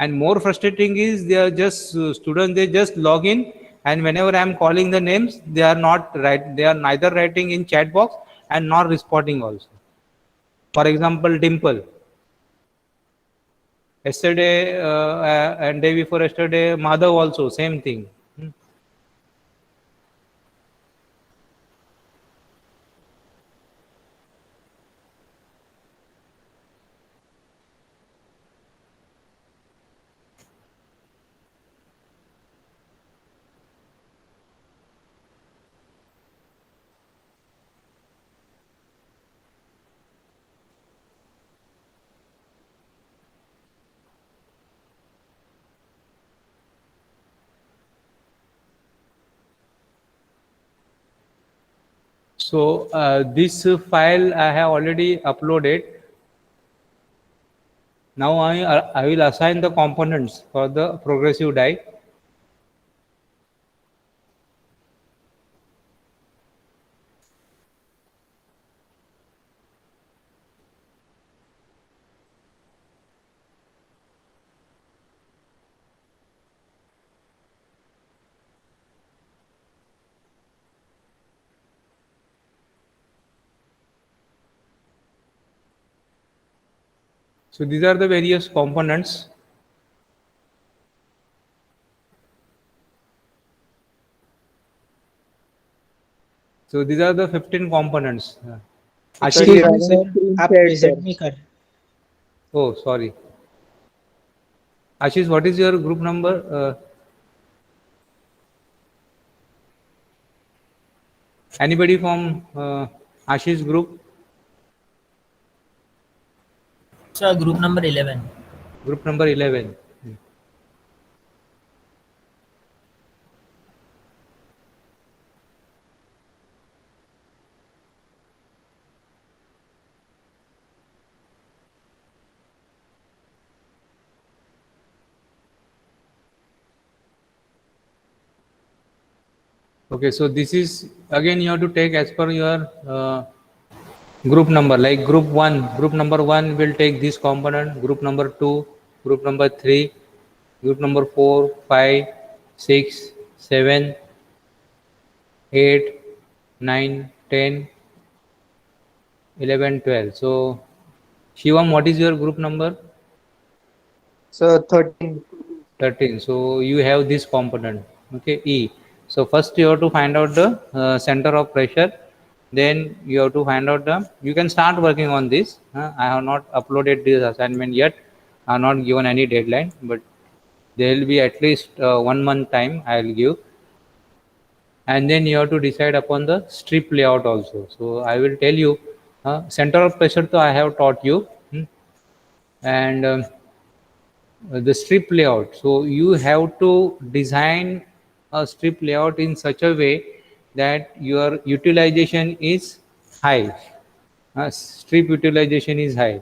And more frustrating is they are just students, they just log in, and whenever I am calling the names, they are not right, they are neither writing in chat box and not responding also. For example, Dimple, yesterday and day before yesterday, Madhav also same thing. So this file I have already uploaded. Now I will assign the components for the progressive die. So these are the various components. So these are the 15 components. Sir, Ashish, you let me have see. a sir screen आप shared, sir. Present नहीं कर. Oh, sorry. Ashish, what is your group number? Anybody from Ashish group? Sir group number 11. Group number 11. Okay, so this is again you have to take as per your group number. Like group number one will take this component. Group number two, group number three, group number 4, 5, 6, 7, 8, 9, 10, 11, 12. So Shivam, what is your group number? So 13. 13. So you have this component, okay, E. So first you have to find out the center of pressure. Then you have to find out the, you can start working on this. I have not uploaded this assignment yet. I have not given any deadline, but there will be at least 1 month time I will give. And then you have to decide upon the strip layout also. So I will tell you, center of pressure, so I have taught you. And the strip layout, so you have to design a strip layout in such a way that your utilization is high. Strip utilization is high.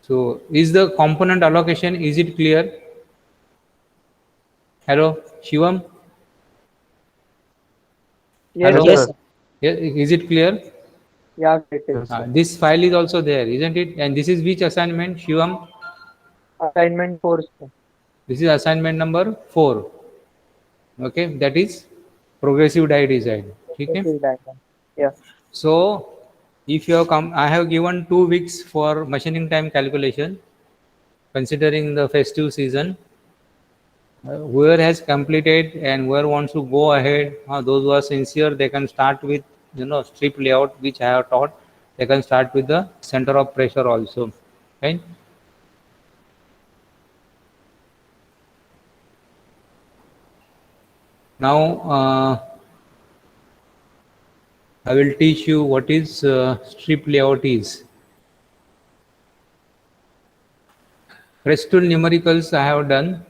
So is the component allocation, is it clear? Hello Shivam? Yes, Hello? sir. Yes sir. Is it clear? Yeah, it Yes, is. sir. This file is also there, isn't it? And this is which assignment, Shivam? Assignment 4, sir. This is assignment number 4. Okay, that is progressive die design. Okay. Progressive diagram. Yeah. So if you have come, I have given 2 weeks for machining time calculation, considering the festive season. Whoever has completed and whoever wants to go ahead, those who are sincere, they can start with strip layout which I have taught. They can start with the center of pressure also. Right? Now I will teach you what is strip layout is. Rest tool numericals I have done,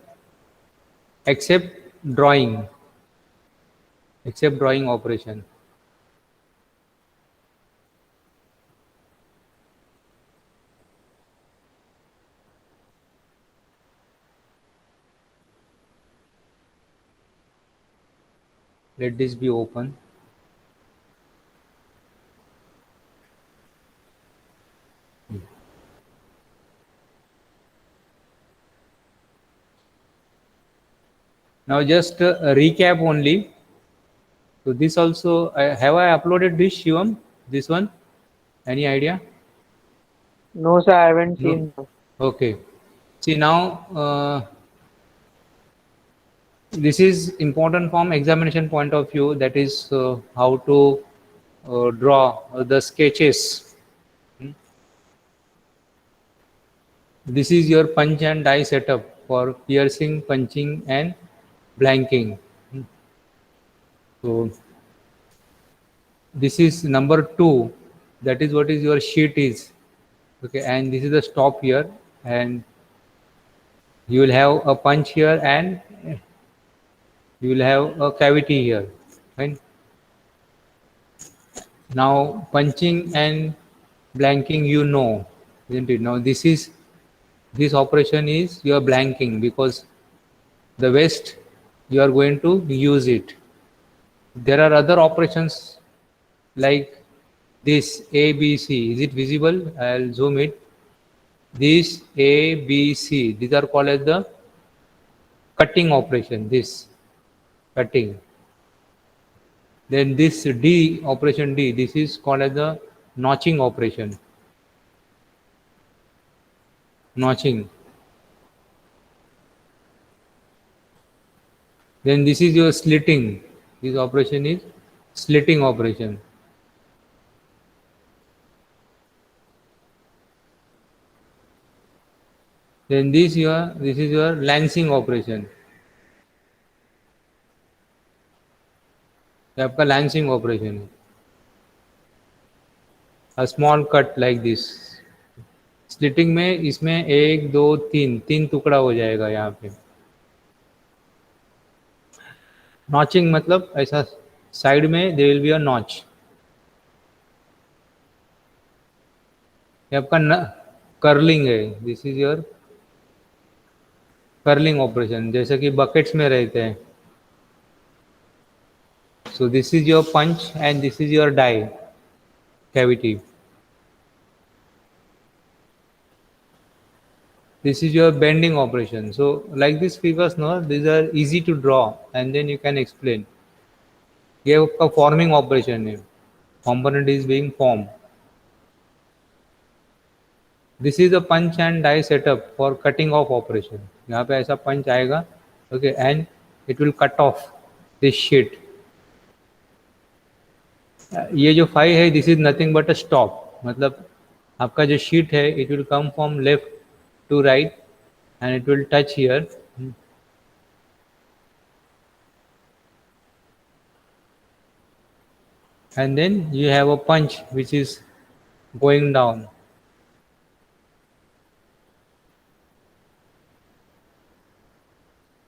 except drawing, except drawing operation. Let this be open. Now just recap only. So this also, have I uploaded this, Shivam? This one? Any idea? No, sir, I haven't No. seen. Okay. See now, this is important from examination point of view. That is how to draw the sketches. Hmm. This is your punch and die setup for piercing, punching, and blanking. Hmm. So this is number 2. That is what is your sheet is. Okay, and this is the stop here, and you will have a punch here, and you will have a cavity here. Right? Now punching and blanking, you know, isn't it? Now this operation is your blanking, because the west you are going to use it. There are other operations like this ABC. Is it visible? I'll zoom it. This ABC, these are called as the cutting operation. This cutting. Then this D, operation D, this is called as the notching operation. Notching. Then this is your slitting. This operation is slitting operation. Then this is your lancing operation. ये आपका lancing operation है. A small cut like this. Slitting में इसमें 1 2 3 3 टुकड़ा हो जाएगा यहाँ पे. नॉचिंग मतलब ऐसा साइड में there will be a notch. ये आपका कर्लिंग है. This is your curling operation, जैसे कि बकेट्स में रहते हैं. So this is your punch and this is your die cavity. This is your bending operation. So like this figures, no, these are easy to draw and then you can explain. ये आपका forming operation है. Component is being formed. This is a punch and die setup for cutting off operation. यहाँ पे ऐसा punch आएगा, okay, and it will cut off this sheet. ये जो 5 है, this is nothing but a stop. मतलब आपका जो sheet है, it will come from left to right and it will touch here. And then you have a punch which is going down.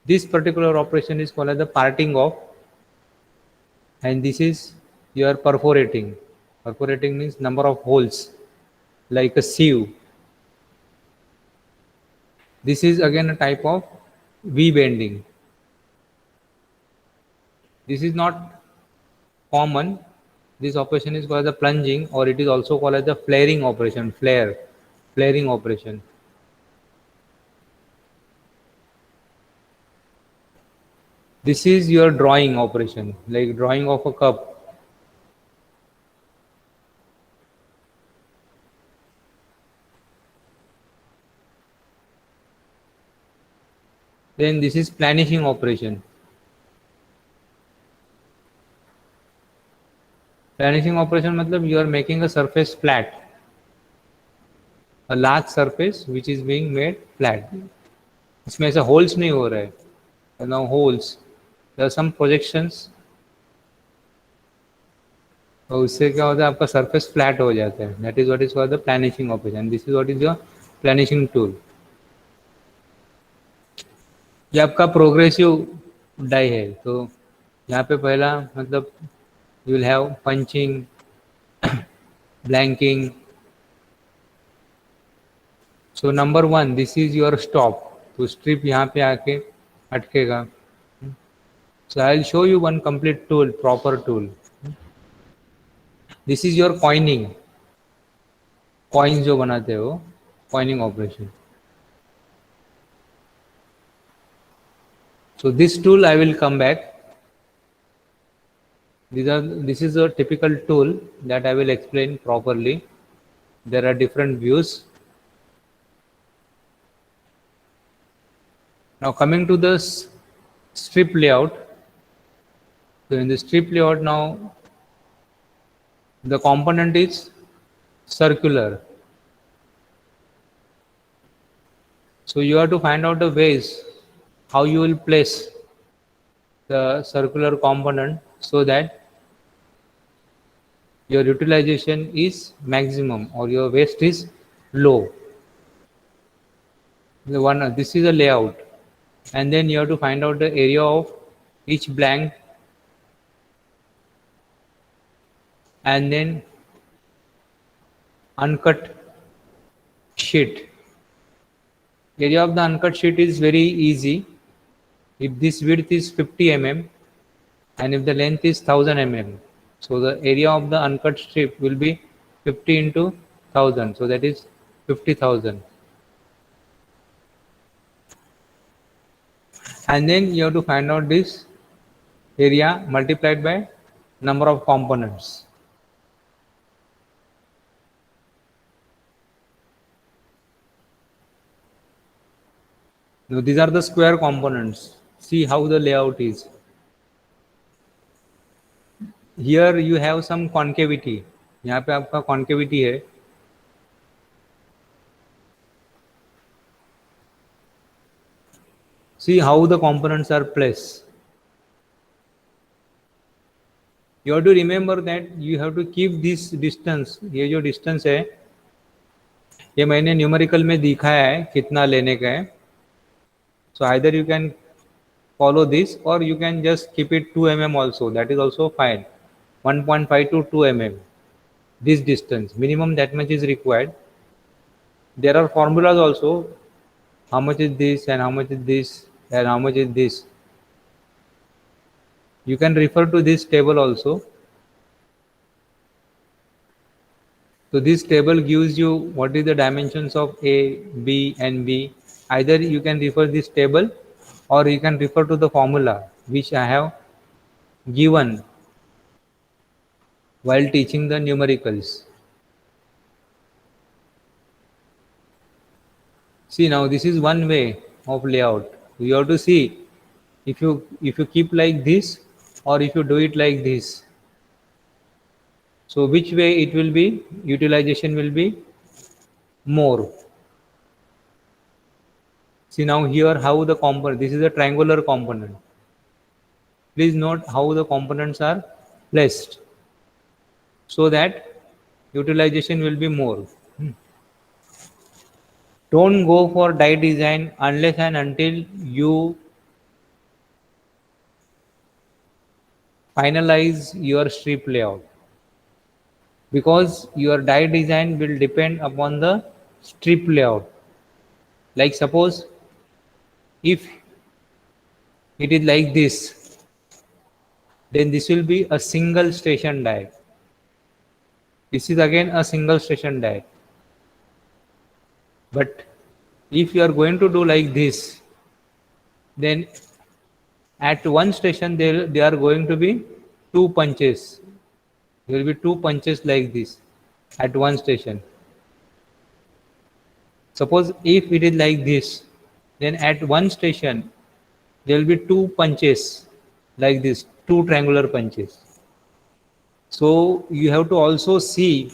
This particular operation is called as the parting off, and this is your perforating. Perforating means number of holes, like a sieve. This is again a type of V bending. This is not common. This operation is called the plunging, or it is also called as the flaring operation. Flaring operation. This is your drawing operation, like drawing of a cup. Then this is planishing operation. Planishing operation मतलब you are making a surface flat, a large surface which is being made flat. इसमें ऐसा holes नहीं हो रहा है. Now holes, there are some projections. और उससे क्या होता है, आपका surface flat हो जाता है. That is what is called the planishing operation. This is what is your planishing tool. ये आपका प्रोग्रेसिव डाई है. तो यहाँ पे पहला मतलब you will have punching, blanking. So number 1, this is your stop. तो strip यहाँ पे आके अटकेगा. So I will show you one complete tool, proper tool. This is your coining. Coins जो बनाते हो, coining operation. So this tool I will come back. This is a typical tool that I will explain properly. There are different views. Now coming to the strip layout. So in the strip layout now, the component is circular. So you have to find out the ways how you will place the circular component so that your utilization is maximum or your waste is low. This is a layout, and then you have to find out the area of each blank, and then uncut sheet. Area of the uncut sheet is very easy. If this width is 50 mm and if the length is 1000 mm, so the area of the uncut strip will be 50 into 1000, so that is 50,000. And then you have to find out this area multiplied by number of components. Now these are the square components. See how the layout is. Here you have some concavity. यहाँ पे आपका concavity है. See how the components are placed. You have to remember that you have to keep this distance. ये जो distance है, ये मैंने numerical में दिखाया है कितना लेने का है. So either you can follow this or you can just keep it 2 mm also. That is also fine. 1.5 to 2 mm. This distance minimum, that much is required. There are formulas also. How much is this and how much is this and how much is this. You can refer to this table also. So this table gives you what is the dimensions of A, B and B. Either you can refer this table or you can refer to the formula which I have given while teaching the numericals. See, now this is one way of layout. You have to see if you keep like this or if you do it like this. So which way it will be, utilization will be more. See now here how the component, this is a triangular component. Please note how the components are placed so that utilization will be more. Don't go for die design unless and until you finalize your strip layout, because your die design will depend upon the strip layout. Like suppose if it is like this, then this will be a single station die. This is again a single station die. But if you are going to do like this, then at one station there are going to be two punches. There will be two punches like this at one station. Suppose if it is like this, then at one station there will be two punches like this, two triangular punches. So you have to also see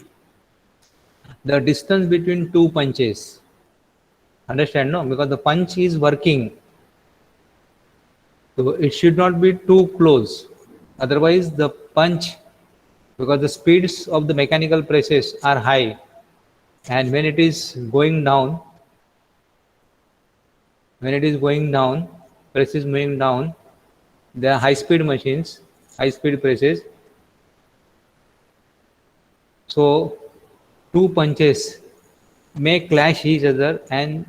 the distance between two punches. Understand, no? Because the punch is working. So it should not be too close. Otherwise the punch, because the speeds of the mechanical presses are high, and when it is going down, press is moving down, the high speed machines, high speed presses, so two punches may clash each other and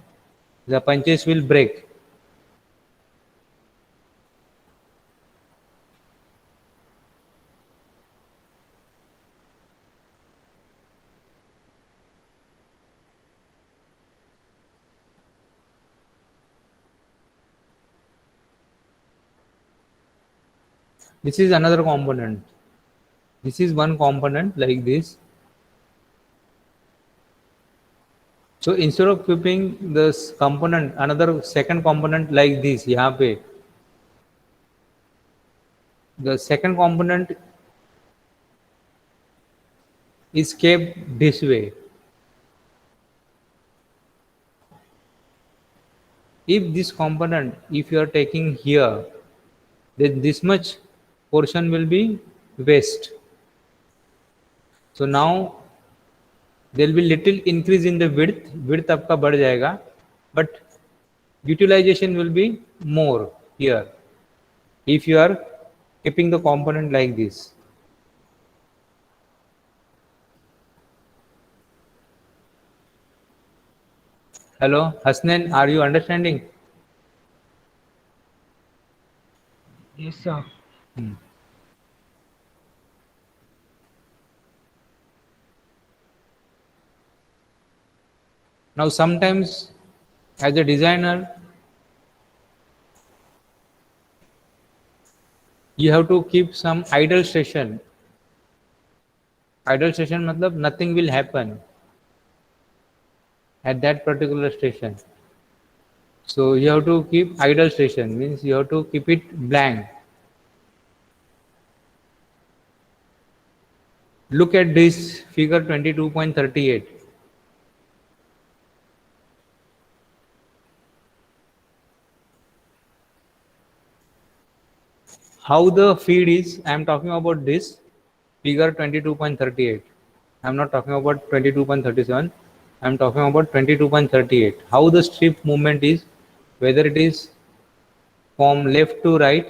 the punches will break. This is another component. This is one component like this. So instead of keeping this component, another second component like this, यहाँ पे, the second component is kept this way. If this component, if you are taking here, then this much portion will be waste. So now there will be little increase in the width आपका बढ़ जाएगा, but utilization will be more here if you are keeping the component like this. Hello, Hasnan, are you understanding? Yes, sir. Now sometimes as a designer, you have to keep some idle station. Idle station मतलब nothing will happen at that particular station. So you have to keep idle station, means you have to keep it blank. Look at this figure 22.38. How the feed is, I am talking about this figure 22.38. I am not talking about 22.37. I am talking about 22.38. How the strip movement is, whether it is from left to right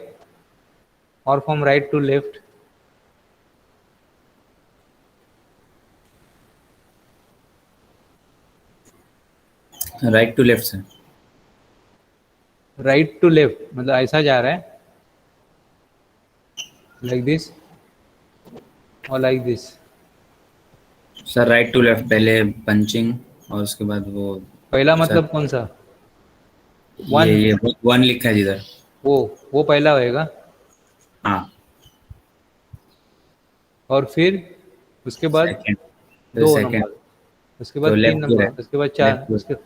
or from right to left. Right to left से. Right to left मतलब ऐसा जा रहा है, like this और like this. Sir right to left, पहले punching और उसके बाद वो पहला मतलब कौन सा? ये वन लिखा है जिधर, वो पहला होएगा. हाँ. और फिर उसके बाद सेकंड, दो नंबर, उसके बाद 3 नंबर, उसके बाद 4,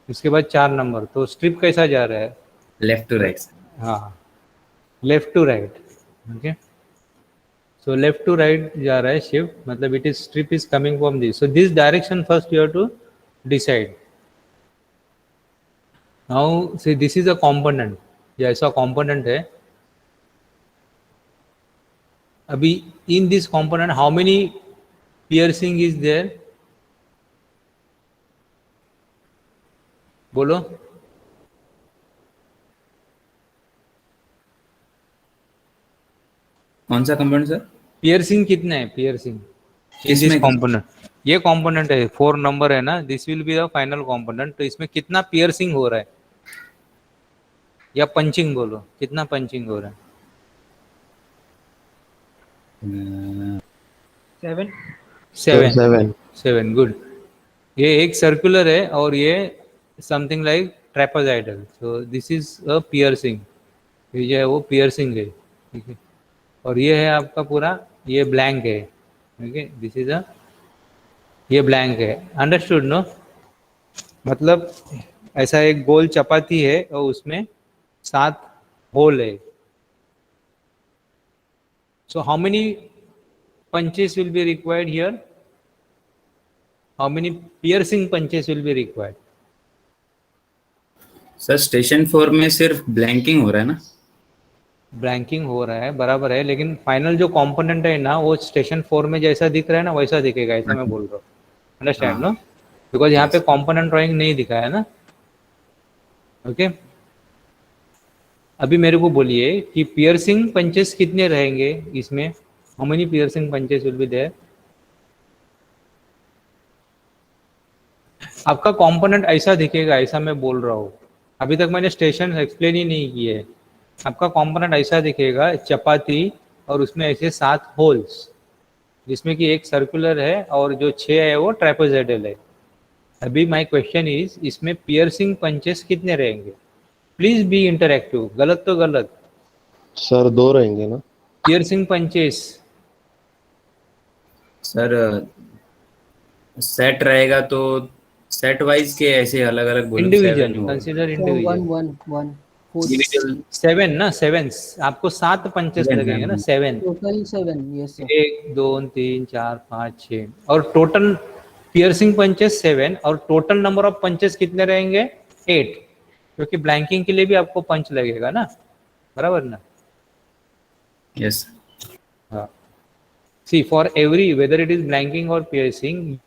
उसके बाद 4 नंबर. तो स्ट्रिप कैसा जा रहा है? Left to right. हाँ, left to right. Okay, so left to right जा रहा है शिफ्ट, मतलब it is strip is coming from this. So this direction first you have to decide. Now see this is a component, ये ऐसा component है. अभी in this component how many piercing is there? बोलो. कौन सा component sir? Piercing कितने हैं? Piercing in this component, ये कंपोनेंट है 4 नंबर है ना, this will be the final component. तो इसमें कितना पियर्सिंग हो रहा है या पंचिंग, बोलो कितना पंचिंग हो रहा है? 7. गुड. ये एक सर्कुलर है और ये something like trapezoidal. So this is a piercing. ये जो है वो पियर्सिंग है, ठीक है. और ये है आपका पूरा, ये ब्लैंक है. ओके, दिस इज अ, ये ब्लैंक है. Understood no? मतलब ऐसा एक गोल चपाती है और उसमें 7 होल है. So how many punches will be required here? How many piercing punches will be required? Sir station 4 में सिर्फ ब्लैंकिंग हो रहा है ना? ब्लैंकिंग हो रहा है, बराबर है, लेकिन फाइनल जो कंपोनेंट है ना वो स्टेशन 4 में जैसा दिख रहा है ना वैसा दिखेगा, ऐसा मैं बोल रहा हूँ. Understand no? बिकॉज यहाँ पे कंपोनेंट ड्राइंग नहीं दिखा है ना. ओके, अभी मेरे को बोलिए कि पियर्सिंग पंचेस कितने रहेंगे इसमें? How many piercing punches will be there? आपका कंपोनेंट ऐसा दिखेगा, ऐसा मैं बोल रहा हूँ. अभी तक मैंने स्टेशन एक्सप्लेन ही नहीं किए. आपका कंपोनेंट ऐसा दिखेगा, चपाती, और उसमें ऐसे 7 होल्स, जिसमें कि एक सर्कुलर है और जो 6 है वो ट्रेपेजॉइडल है. अभी माय क्वेश्चन इज, इसमें पियर्सिंग पंचेस कितने रहेंगे? Please be interactive. गलत तो गलत सर 2 रहेंगे ना? पियर्सिंग पंचेस सर सेट रहेगा तो सेट वाइज के ऐसे अलग अलग बोलो, इंडिविजुअल, 7 हो consider So individual. one four individual. 7 ना, 7 आपको 7 पंचेस 7 लगेंगे ना, है। 7। total seven. Yes sir. 1 2 3 4 5 6 और टोटल पियर्सिंग पंचेस 7 और टोटल नंबर ऑफ पंचेस कितने रहेंगे? 8, क्योंकि ब्लैंकिंग के लिए भी आपको पंच लगेगा ना, बराबर ना? यस। हाँ, see for every whether it is blanking और पियर्सिंग,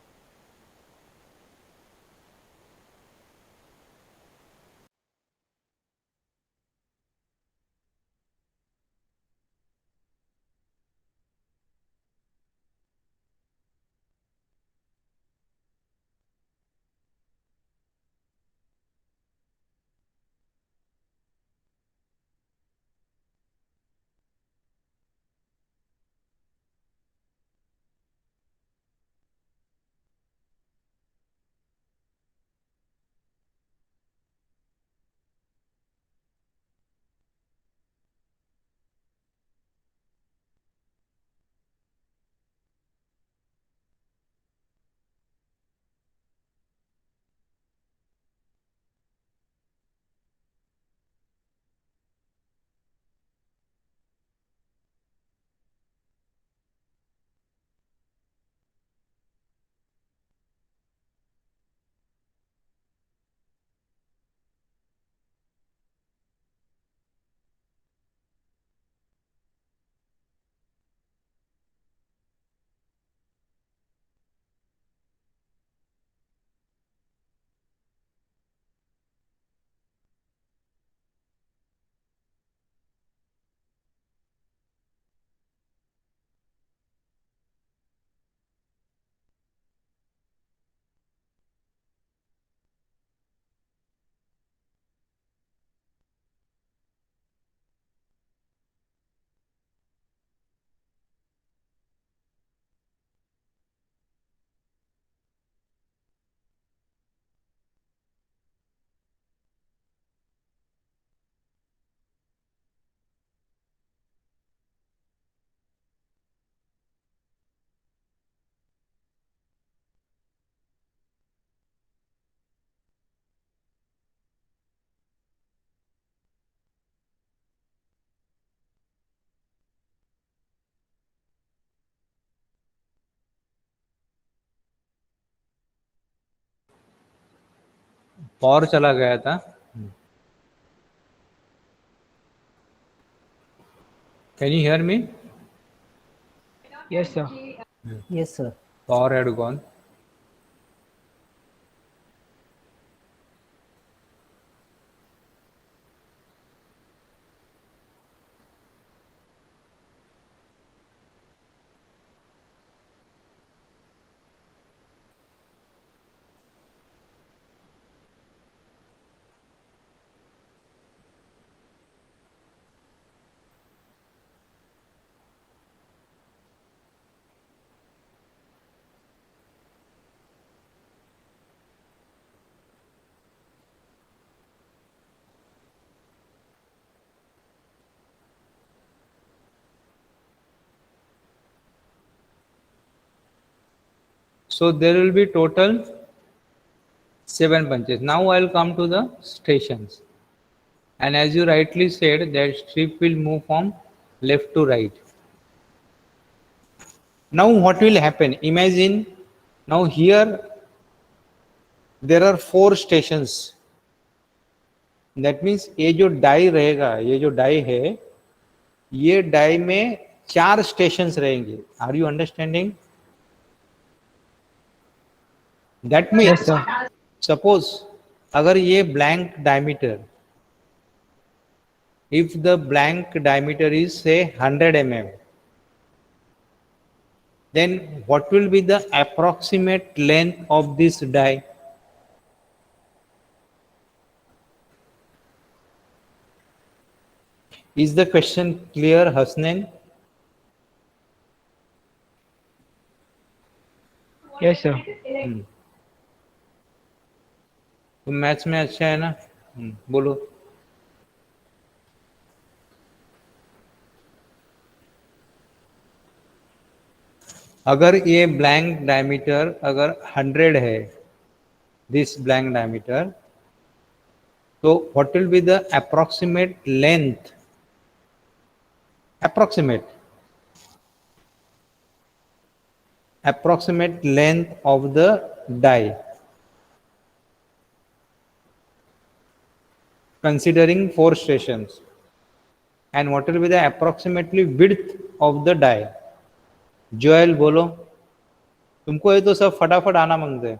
पावर चला गया था। Can you hear me? Yes sir. Yes sir. Power had gone. So there will be total 7 punches. Now I'll come to the stations. And as you rightly said, that strip will move from left to right. Now what will happen? Imagine now here there are 4 stations. That means ये जो die रहेगा, ये जो die है, ये die में 4 stations रहेंगे। Are you understanding? That means Yes sir. suppose अगर ये blank diameter, if the blank diameter is say 100 mm, then what will be the approximate length of this die? Is the question clear, Hasnain? Yes sir. तुम maths में अच्छा है ना? बोलो। अगर ये ब्लैंक डायमीटर अगर 100 है, दिस ब्लैंक डायमीटर, तो what will be the approximate length, approximate length of the die considering 4 stations, and what will be the approximately width of the die? Joel बोलो, तुमको ये तो सब फटाफट आना मांगते हैं।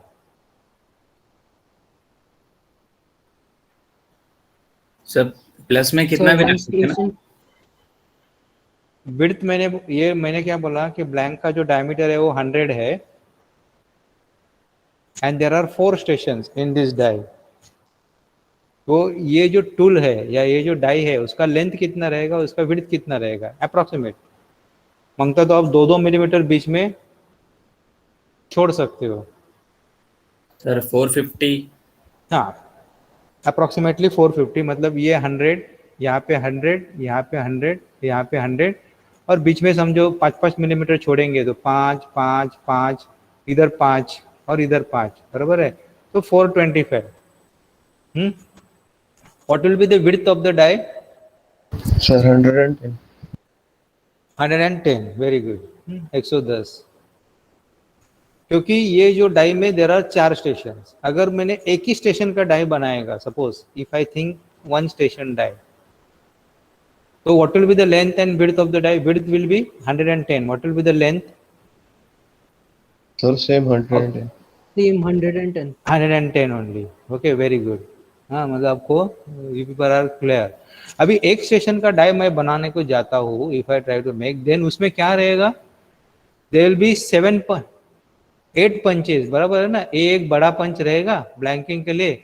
सब प्लस में कितना भी रख सकते हैं ना? विड्थ मैंने क्या बोला कि ब्लैंक का जो डायमीटर है वो 100 है, and there are 4 stations in this die. तो ये जो टूल है या ये जो डाई है उसका लेंथ कितना रहेगा, उसका विड्थ कितना रहेगा अप्रोक्सीमेट? मांगता तो आप 2-2 मिलीमीटर बीच में छोड़ सकते हो सर 450। हाँ, अप्रोक्सीमेटली 450, मतलब ये 100, यहाँ पे 100, यहाँ पे 100, यहाँ पे 100, और बीच में समझो 5-5 मिलीमीटर छोड़ेंगे तो 5, 5, 5, इधर 5 और इधर 5, बराबर है, तो 425। What will be the width of the die? Sir, 110. 110, very good, 110। क्योंकि ये जो डाई में देर आर 4 स्टेशन, अगर मैंने एक ही स्टेशन का डाई बनाएगा, suppose if I think 1 station die, तो what will be the length and width of the die? Width will be 110. What will be the length? Sir, same 110. Same 110. 110 only. Okay, very good. हाँ, मतलब आपको you people are clear. अभी एक station का die मैं बनाने को जाता हूँ, if I try to make, then उसमें क्या रहेगा? There will be 8 पंचेस, बराबर है ना? एक बड़ा पंच रहेगा ब्लैंकिंग के लिए,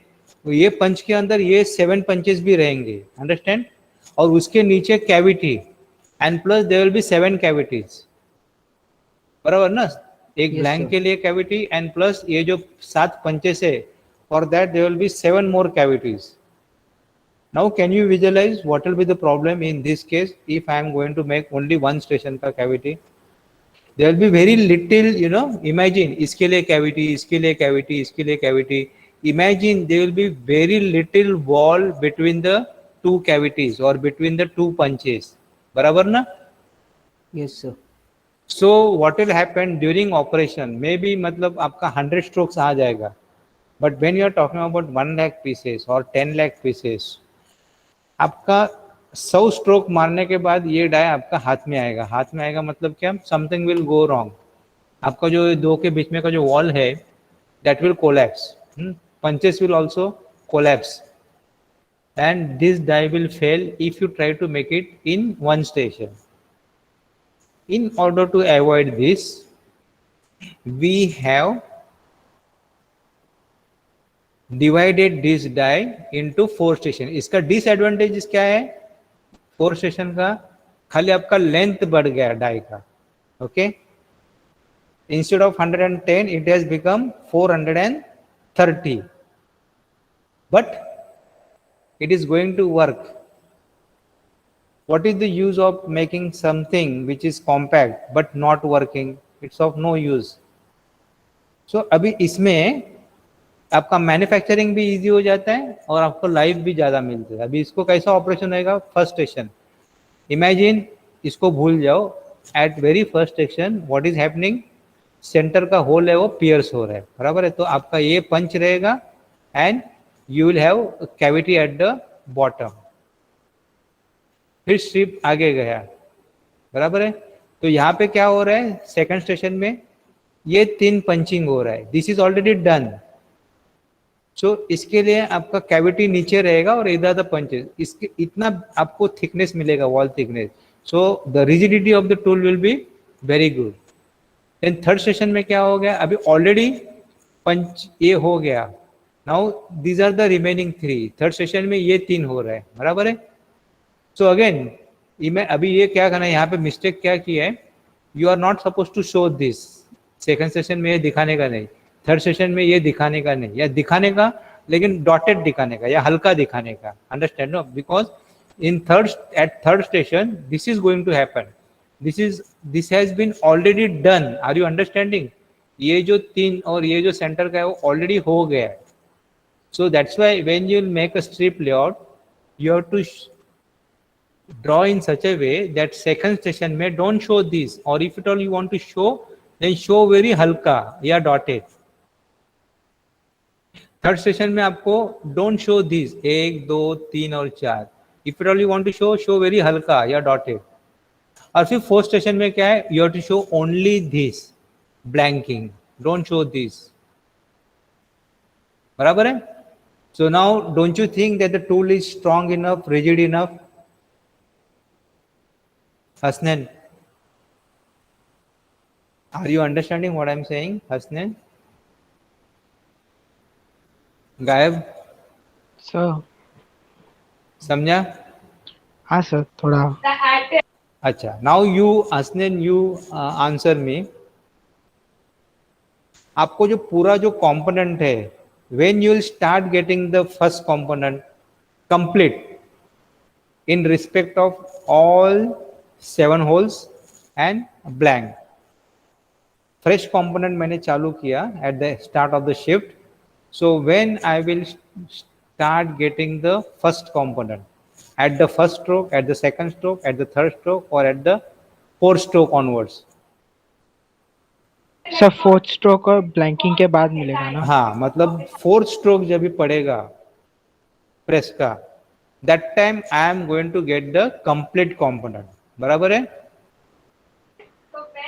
तो ये पंच के अंदर ये 7 पंचेस भी रहेंगे, अंडरस्टैंड? और उसके नीचे cavity, and plus there will be 7 cavities, बराबर ना? एक ब्लैंक के लिए कैविटी एंड प्लस ये जो 7 पंचेस है, for that there will be 7 more cavities. Now can you visualise what will be the problem in this case if I am going to make only 1 station का cavity? There will be very little, you know, imagine इसके लिए cavity, इसके लिए cavity, इसके लिए cavity, imagine there will be very little wall between the 2 cavities or between the 2 punches, बराबर ना? Yes sir. So what will happen during operation? Maybe मतलब आपका 100 strokes आ जाएगा, but when you are talking about 1 lakh pieces or 10 lakh pieces, आपका 100 stroke मारने के बाद ये डाई आपका हाथ में आएगा। हाथ में आएगा मतलब क्या? Something will go wrong. आपका जो 2 के बीच में का जो वॉल है that will collapse, punches will also collapse, and this die will fail if you try to make it in 1 station. In order to avoid this, we have divided this die into 4 station. इसका disadvantage क्या है 4 station का? खाली आपका length बढ़ गया die का, okay? Instead of 110 it has become 430, but it is going to work. What is the use of making something which is compact but not working? It's of no use. So अभी इसमें आपका manufacturing भी easy हो जाता है और आपको life भी ज़्यादा मिलती है। अभी इसको कैसा ऑपरेशन होएगा? फर्स्ट स्टेशन, इमेजिन, इसको भूल जाओ, at very first station what is happening, centre का होल है वो पियर्स हो रहा है, बराबर है? तो आपका ये पंच रहेगा and you will have a cavity at the bottom. फिर स्ट्रिप आगे गया, बराबर है? तो यहाँ पे क्या हो रहा है सेकंड स्टेशन में? ये 3 पंचिंग हो रहा है, दिस इज ऑलरेडी डन। सो इसके लिए आपका कैविटी नीचे रहेगा और इधर द पंचेस, इसके इतना आपको थिकनेस मिलेगा, wall thickness, so the rigidity of the tool will be very good. Then third station में क्या हो गया? अभी ऑलरेडी पंच ये हो गया, now these are the remaining 3। Third session में ये 3 हो रहा है, बराबर है? सो अगेन मैं अभी ये क्या करना है, यहाँ पे मिस्टेक क्या किया है, you are not suppose to show this. Second session में ये दिखाने का नहीं, थर्ड सेशन में ये दिखाने का नहीं, या दिखाने का लेकिन डॉटेड दिखाने का या हल्का दिखाने का, understand no? Because in third station this is going to happen, this has been already done. Are you understanding? ये जो 3 और ये जो सेंटर का है वो ऑलरेडी हो गया है. So that's why when you make a strip layout, you have to draw in such a way that second station में don't show this, or if at all you want to show, then show very हल्का या dotted. Third station में आपको don't show this 1 2 3 और 4. If at all you want to show very हल्का या dotted. और फिर फोर्थ स्टेशन में क्या है, you have to show only this blanking, don't show this. बराबर है. So now don't you think that the tool is strong enough, rigid enough? Hasnain, are you understanding what I am saying? Hasnain, गायब, sir. समझा? हाँ sir, थोड़ा. अच्छा, now you Hasnain you answer me. आपको जो पूरा जो कंपोनेंट है, when you will start getting the first component complete in respect of all 7 holes and blank. Fresh component मैंने चालू किया at the start of the shift. So when I will start getting the first component at the first stroke, at the second stroke, at the third stroke, or at the fourth stroke onwards? Sir fourth stroke और blanking के बाद मिलेगा ना? हाँ, मतलब fourth stroke जब भी पड़ेगा प्रेस का, that time I am going to get the complete component. बराबर है?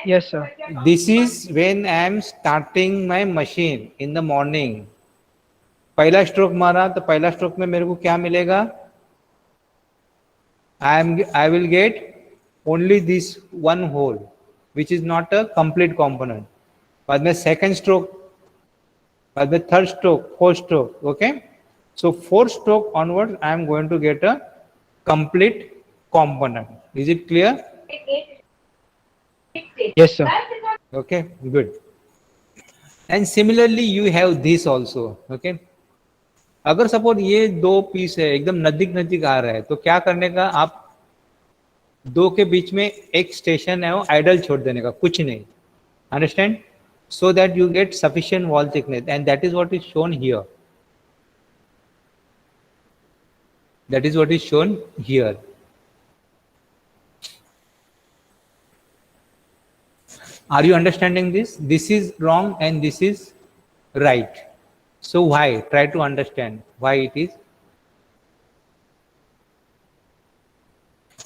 Yes sir. This is when I am starting my machine in the morning. पहला स्ट्रोक मारा तो पहला स्ट्रोक में मेरे को क्या मिलेगा? I will get only this one hole which is not a complete component. बाद में सेकंड स्ट्रोक, बाद में third stroke, fourth stroke. Okay, so fourth stroke onward I am going to get a complete component. Is it clear? Yes sir. Okay, good. And similarly you have this also. Okay, अगर suppose ये 2 piece है एकदम नजदीक आ रहा है, तो क्या करने का, आप 2 के बीच में एक स्टेशन है वो आइडल छोड़ देने का, कुछ नहीं. Understand? So that you get sufficient wall thickness, and that is what is shown here. That is what is shown here. Are you understanding this? This is wrong and this is right. So why? Try to understand why it is.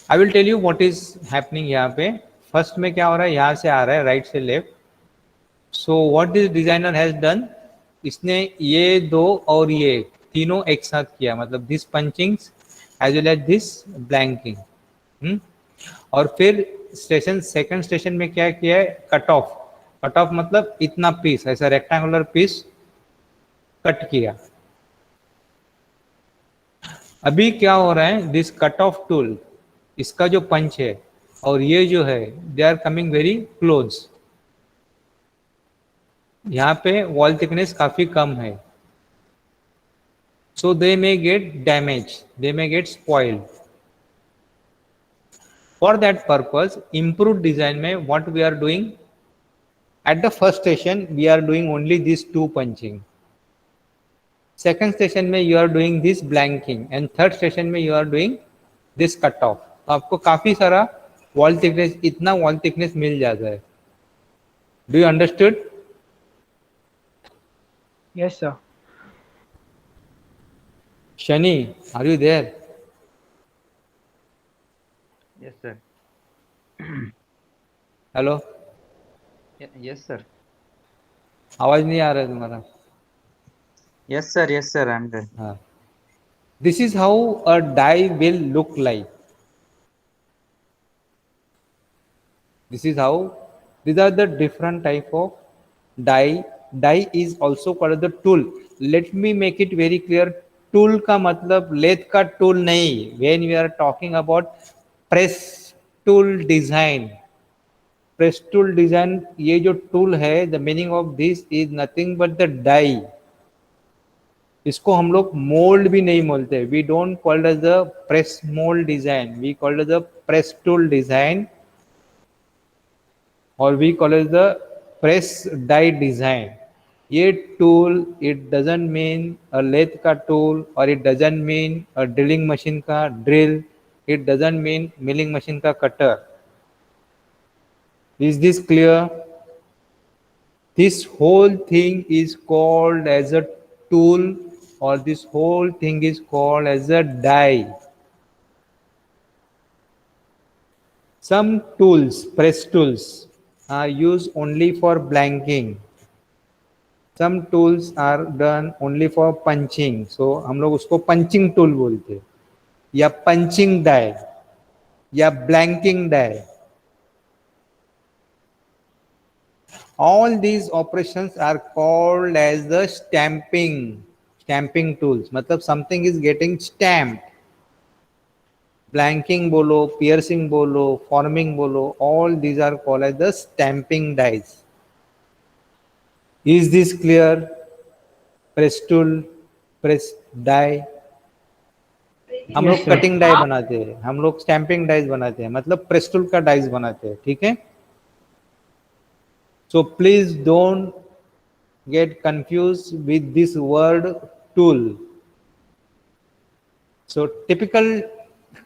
I will tell you what is happening यहाँ पे. First में क्या हो रहा है, यहाँ से आ रहा है राइट से left. So what this designer has done, इसने ये 2 और ये तीनों एक साथ किया, मतलब this punchings as well as this blanking. और फिर सेकंड स्टेशन में क्या किया है, कट ऑफ मतलब इतना पीस, ऐसा रेक्टेंगुलर पीस कट किया. अभी क्या हो रहा है, दिस कट ऑफ टूल, इसका जो पंच है और ये जो है, they are coming very close. यहाँ पे वॉल थिकनेस काफी कम है, so they may get damage, they may get spoiled. For that purpose, improved design में what we are doing, at the first station we are doing only these 2 punching. Second station में you are doing this blanking, and third station में you are doing this cut off. तो आपको काफी सारा wall thickness, इतना wall thickness मिल जाता है. Do you understood? Yes sir. Shani, are you there? Yes, sir. Hello? Yes, sir. आवाज नहीं आ रहा है तुम्हारा. Yes, sir. I'm there. हाँ. This is how a die will look like. This is how, these are the different type of die. Die is also called the tool. Let me make it very clear. Tool का मतलब lathe का tool नहीं. When we are talking about press tool design, press tool design, ये जो tool है, the meaning of this is nothing but the die. इसको हम लोग मोल्ड भी नहीं बोलते. We don't call it as the press mold design. We call it as the press tool design. or we call it the press die design. ये tool it doesn't mean a lathe का tool और it doesn't mean a drilling machine का drill, it doesn't mean milling machine का cutter. Is this clear? This whole thing is called as a tool, or this whole thing is called as a die. Some tools, press tools, are used only for blanking. Some tools are done only for punching. So हम लोग उसको punching tool बोलते हैं, या punching die, या blanking die. All these operations are called as the stamping tools. मतलब something is getting stamped. Blanking बोलो, piercing बोलो, forming बोलो, all these are called as the stamping dies. Is this clear? Press tool, press die. हम लोग cutting die बनाते हैं, हम लोग स्टैंपिंग डाइज बनाते हैं, मतलब प्रेस टूल का डाइज बनाते हैं. ठीक है. So please don't get confused with this word tool. So typical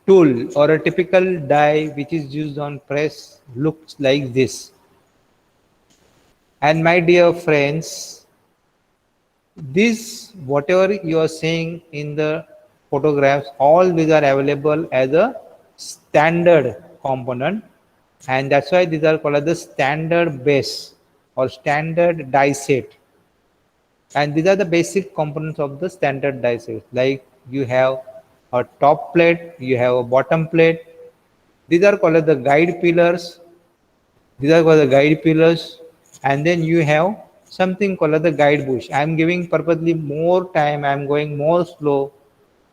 tool or a typical die which is used on press looks like this. And my dear friends, this whatever you are seeing in the photographs, all these are available as a standard component, and that's why these are called as the standard base or standard die set. And these are the basic components of the standard die set. Like you have a top plate, you have a bottom plate. These are called as the guide pillars. These are called the guide pillars. And then you have something called as the guide bush. I am giving purposely more time. I am going more slow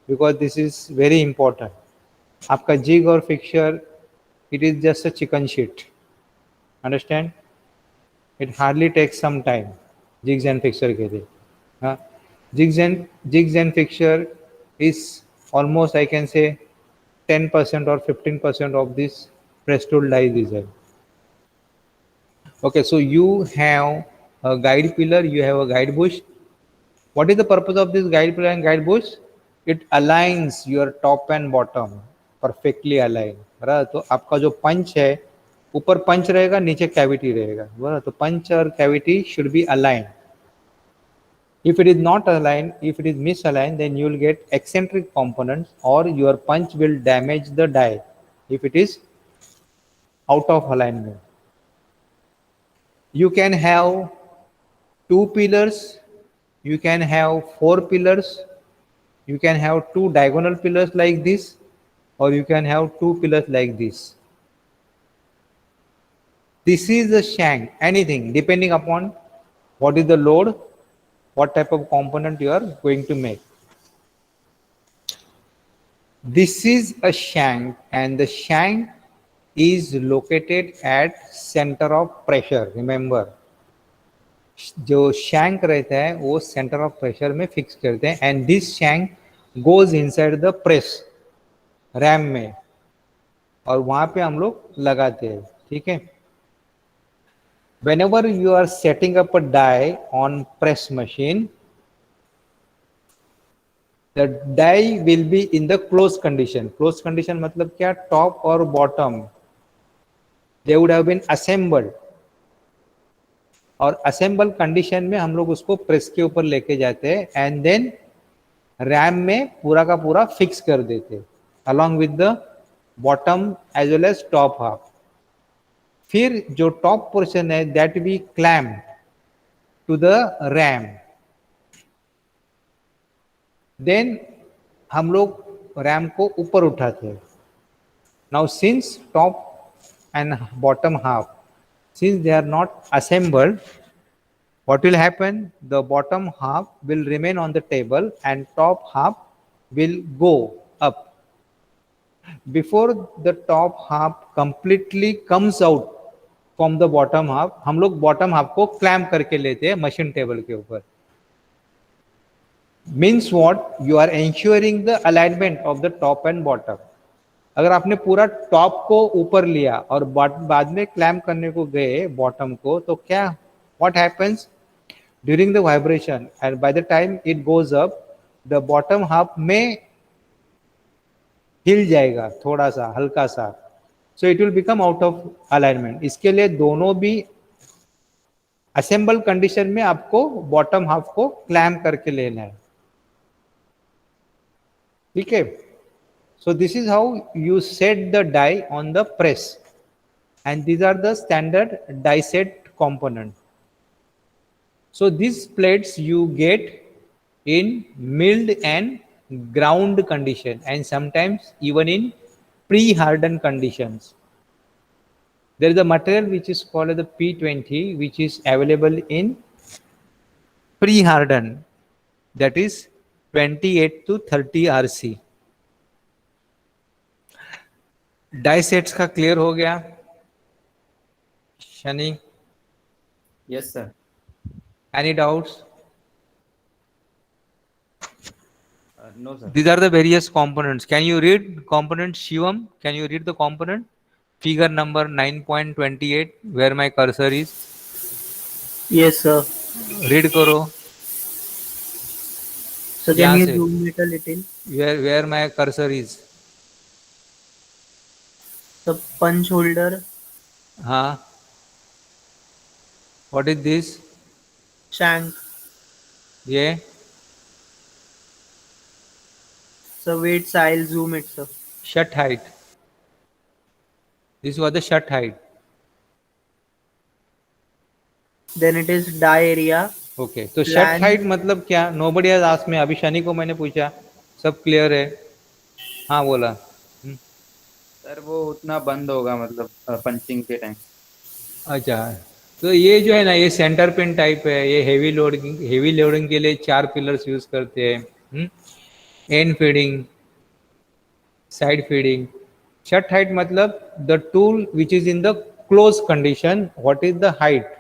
because this is very important. आपका jig or fixture, it is just a chicken shit. Understand? It hardly takes some time. Jigs and fixture के लिए. Jigs and fixture is almost, I can say, 10% or 15% of this press tool die design. Okay, so you have a guide pillar, you have a guide bush. What is the purpose of this guide pillar and guide bush? It aligns your top and bottom perfectly aligned. बराबर. तो आपका जो पंच है, ऊपर पंच रहेगा, नीचे cavity रहेगा. बराबर. तो पंच और cavity should be aligned. If it is not aligned, if it is misaligned, then you will get eccentric components or your punch will damage the die if it is out of alignment. You can have 2 pillars, you can have 4 pillars, you can have 2 diagonal pillars like this, or you can have 2 pillars like this. This is the shank, anything depending upon what is the load, what type of component you are going to make. This is a shank, and the shank is located at center of pressure. Remember, जो shank रहता है वो center of pressure में fix करते हैं, and this shank goes inside the press ram में, और वहां पे हम लोग लगाते हैं. ठीक है. Whenever you are setting up a die on press machine, the die will be in the closed condition. Closed condition मतलब क्या? Top और bottom, they would have been assembled. और assemble condition में हम लोग उसको प्रेस के ऊपर लेके जाते हैं, and then RAM में पूरा का पूरा फिक्स कर देते हैं, along with the bottom as well as top half. फिर जो टॉप पोर्शन है that we clamp to the ram. देन हम लोग रैम को ऊपर उठाते हैं. Now since top and bottom half, since they are not assembled, what will happen? The bottom half will remain on the table and top half will go up. Before the top half completely comes out from the bottom half, हम लोग bottom half को clamp करके लेते हैं machine table के ऊपर. Means what? You are ensuring the alignment of the top and bottom. अगर आपने पूरा टॉप को ऊपर लिया और बाद में क्लैम्प करने को गए बॉटम को, तो क्या what happens during the vibration and by the time it goes up, the bottom half में हिल जाएगा थोड़ा सा, हल्का सा, सो it will become out of alignment. इसके लिए दोनों भी असेंबल कंडीशन में आपको बॉटम हाफ को क्लैम्प करके लेना है, ठीक है। So this is how you set the die on the press, and these are the standard die set component. So these plates you get in milled and ground condition, and sometimes even in pre-hardened conditions. There is a material which is called the P20, which is available in pre-hardened, that is 28 to 30 RC. Die sets का clear हो गया Shani? Yes sir. Any doubts? No sir. These are the various components. Can you read component Shivam? Can you read the component? Figure number 9.28, where my cursor is. Yes, sir. Read करो. So यहाँ can you से. zoom it a little? Where my cursor is. The punch holder, हाँ. What is this? shank. ये. So wait, sir, I'll zoom it, sir. Shut height. This was the shut height. Then it is die area. Okay, तो shut Plan- height मतलब क्या? Nobody has asked me, अभी शनि को मैंने पूछा, सब clear है? हाँ बोला। सर वो उतना बंद होगा मतलब पंचिंग के टाइम। अच्छा, तो ये जो है ना, ये सेंटर पिन टाइप है, ये हेवी लोडिंग के लिए 4 पिलर्स यूज करते हैं। End feeding, side feeding. Shut height मतलब the tool which is in the close condition, what is the height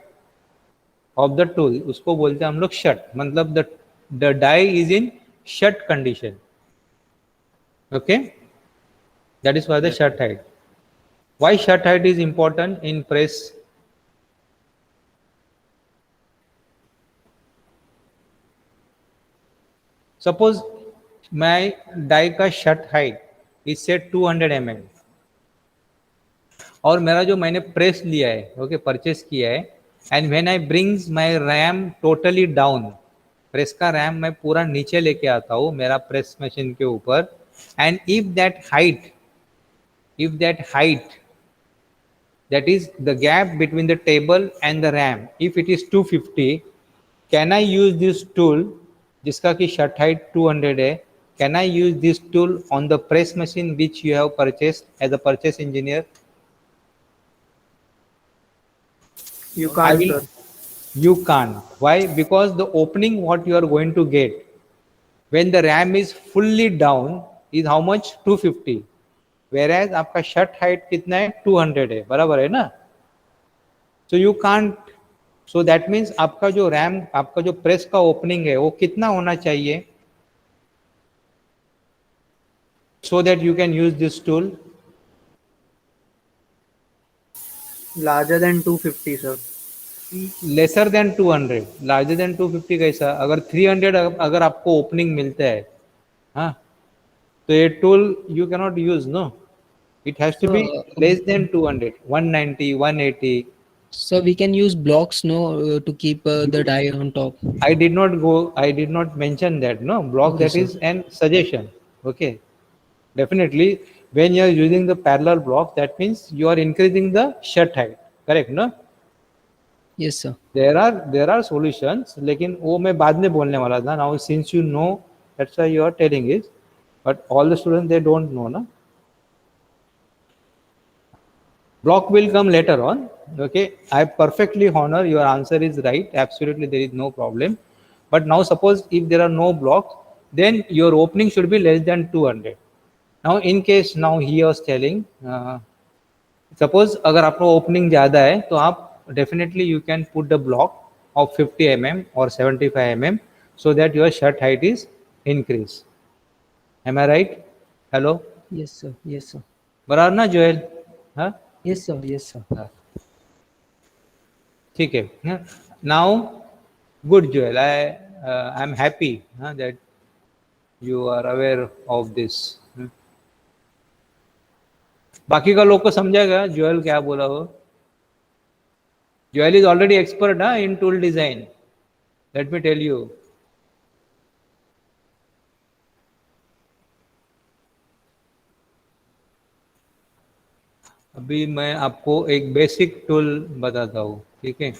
of the tool, उसको बोलते हैं हम लोग शट, मतलब the die is in shut condition. Okay, that is why the shut height. Why shut height is important in press? Suppose my die का shut height is set 200 mm और मेरा जो मैंने प्रेस लिया है, ओके, परचेस किया है, and when I brings my RAM totally down, press का रैम मैं पूरा नीचे लेके आता हूँ मेरा प्रेस मशीन के ऊपर, and if that height, that is the gap between the table and the RAM, if it is 250, can I use this tool जिसका कि shut height 200 है, can I use this tool on the press machine which you have purchased as a purchase engineer? You can't, I will- sir. You can't. Why? Because the opening what you are going to get when the RAM is fully down is how much? 250. Whereas आपका shut height कितना है? 200 है, बराबर है ना? So you can't. So that means आपका जो RAM, आपका जो प्रेस का ओपनिंग है वो कितना होना चाहिए so that you can use this tool? Larger than 250, sir. Lesser than 200, larger than 250 कैसा? अगर 300 अगर आपको ओपनिंग मिलता है, हाँ, तो ये tool you can not use, no, it has to be less than 200, 190, 180. So we can use blocks, no, to keep the die on top. I did not mention that, no, block. Okay, That sir. is an suggestion. Okay, definitely when you are using the parallel block, that means you are increasing the shut height, correct, no? Yes, sir. There are solutions, लेकिन वो मैं बाद में बोलने वाला था. Now since you know, that's why you are telling it, but all the students they don't know, na. Block will come later on. Okay, I perfectly honor your answer is right. Absolutely, there is no problem. But now suppose if there are no blocks, then your opening should be less than 200. Now in case now he was telling, suppose अगर आपका opening ज़्यादा है तो आप definitely you can put the block of 50 mm or 75 mm so that your shut height is increased. Am I right? Hello? Yes, sir. Yes, sir. बराबर ना Joel? हाँ Yes, sir. Yes, sir. ठीक है. Now good Joel, I am happy that you are aware of this. बाकी का लोग को समझेगा जोएल क्या बोला हो. Joel is already expert in tool design, let me tell you. अभी मैं आपको एक बेसिक टूल बताता हूँ, ठीक है.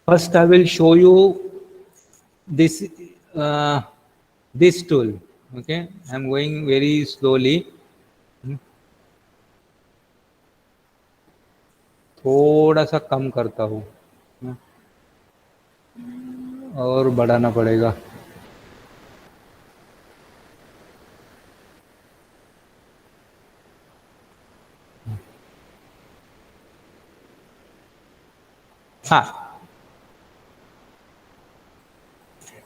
First I will show you this this tool. Okay, I'm going very slowly. थोड़ा सा कम करता हूँ और बढ़ाना पड़ेगा. हाँ,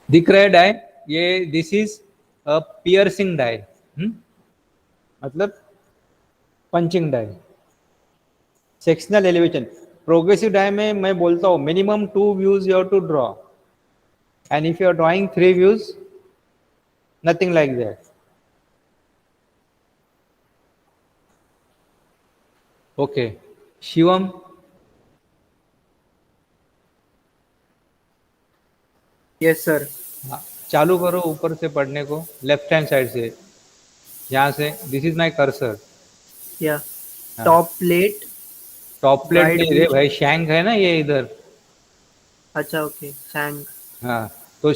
दिख रहा है डाई? ये this is a piercing die, मतलब punching die. Sectional elevation progressive die में मैं बोलता हूँ minimum 2 views you have to draw, and if you are drawing 3 views, nothing like that. Okay Shivam, yes sir. चालू करो ऊपर से पढ़ने को, लेफ्ट हैंड साइड से, यहाँ से. This is my cursor. या top plate. Top plate Guide नहीं रे bush. भाई, शैंक है ना ये इधर. अच्छा ओके. शैंक. हाँ, तो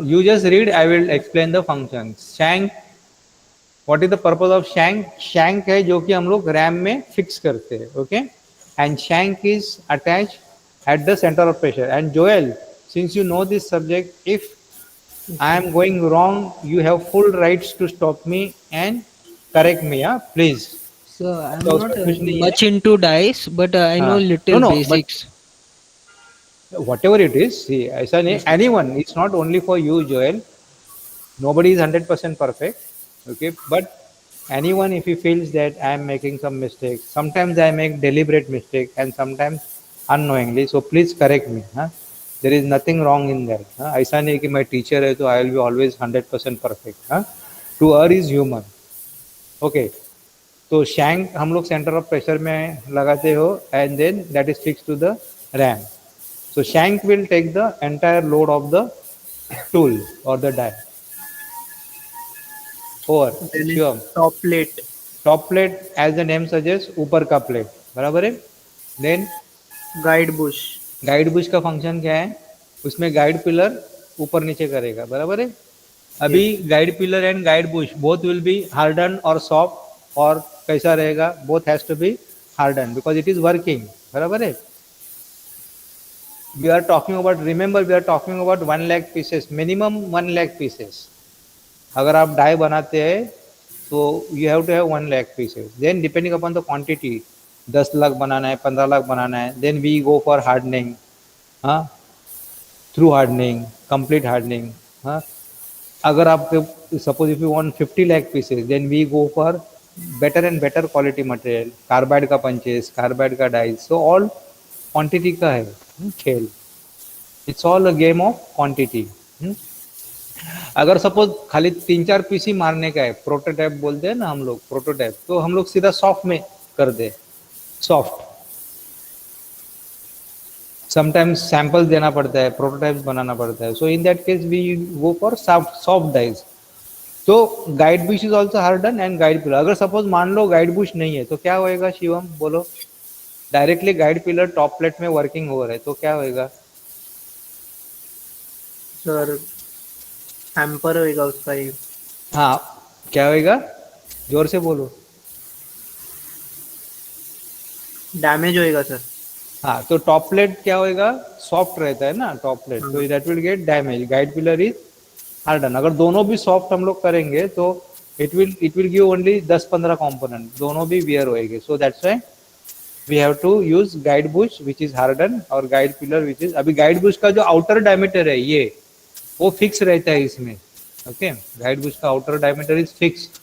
you just read, I will explain the function. Shank, what is the purpose of shank? Shank है जो कि हम लोग रैम में फिक्स करते हैं. Okay, and shank is attach at the centre of pressure. And Joel, since you know this subject, if I am going wrong, you have full rights to stop me and correct me. Please. So I'm So, not कुछ नहीं है. much into dice, but I know little No, basics. Whatever it is, see, ऐसा नहीं, anyone, it's not only for you, Joel. Nobody is 100% perfect. Okay, but anyone, if he feels that I am making some mistakes, sometimes I make deliberate mistake and sometimes unknowingly, so please correct me. There is nothing wrong in that. ऐसा नहीं कि मैं teacher है तो I will be always 100% perfect. To err is human. Okay, तो shank हम लोग centre of pressure में लगाते हो, and then that is fix to the ram. So shank will take the entire load of the tool or the die. Over. Sure. Top plate. Top plate, as the name suggests, ऊपर का plate, बराबर है. Then guide Bush. Guide Bush का function क्या है? उसमें guide pillar ऊपर नीचे करेगा, बराबर है. अभी guide pillar and guide bush both will be harden और सॉफ्ट, और कैसा रहेगा? Both has to be harden because it is working, बराबर है. We are talking about, remember we are talking about 1 lakh pieces, minimum 1 lakh pieces. अगर आप die बनाते हैं तो you have to have 1 lakh pieces. Then depending upon the quantity, 10 lakh बनाना है, 15 लाख बनाना है, then we go for hardening, through hardening, complete hardening. अगर आप suppose if you want 50 lakh pieces, then we go for better and better quality material, carbide का punches, carbide का dies. So all quantity का है खेल. It's all a game of quantity. अगर suppose खाली 3-4 PC मारने का है, प्रोटोटाइप बोलते हैं ना हम लोग, प्रोटोटाइप, तो हम लोग सीधा सॉफ्ट में कर दे. सॉफ्ट समटाइम्स सैंपल देना पड़ता है, प्रोटोटाइप्स बनाना पड़ता है. So in that case we go for soft dies. तो guide bush is also harden and guide pillar. अगर सपोज मान लो गाइड बुश नहीं है तो क्या होएगा शिवम, बोलो? Directly guide pillar top plate में वर्किंग हो रहा है तो क्या होएगा? सर हैम्पर होएगा उसका ये. हाँ, क्या होएगा? जोर से बोलो. डैमेज होएगा सर. हाँ, तो टॉप प्लेट क्या होएगा? सॉफ्ट रहता है ना टॉप प्लेट, तो that will get damage. Guide pillar is harden. अगर दोनों भी सॉफ्ट हम लोग करेंगे तो it will give only 10-15 component, दोनों भी वियर होएंगे. So that's why we have to use guide bush which is hardened और guide pillar which is, अभी guide bush का जो outer diameter है ये वो फिक्स रहता है इसमें, Okay, guide bush का outer diameter is fixed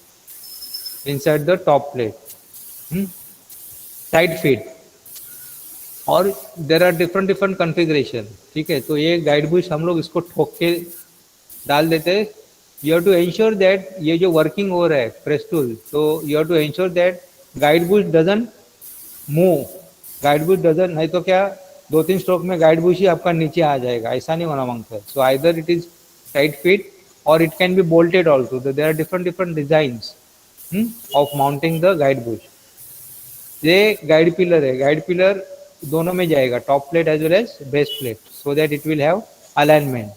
inside the top plate. Tight fit. और there are different different configuration. ठीक है, तो ये गाइड बुश हम लोग इसको ठोक के डाल देते हैं. You have to ensure that ये जो वर्किंग हो रहा है प्रेस टूल, तो you have to ensure that guide bush doesn't move. Guide bush doesn't, नहीं तो क्या 2-3 स्ट्रोक में गाइड बुश ही आपका नीचे आ जाएगा, ऐसा नहीं होना मांगता है. So either it is tight fit और it can be bolted also. There are different different designs of mounting the guide bush. ये गाइड पिलर है, गाइड पिलर दोनों में जाएगा, top plate as well as base plate, so that it will have alignment.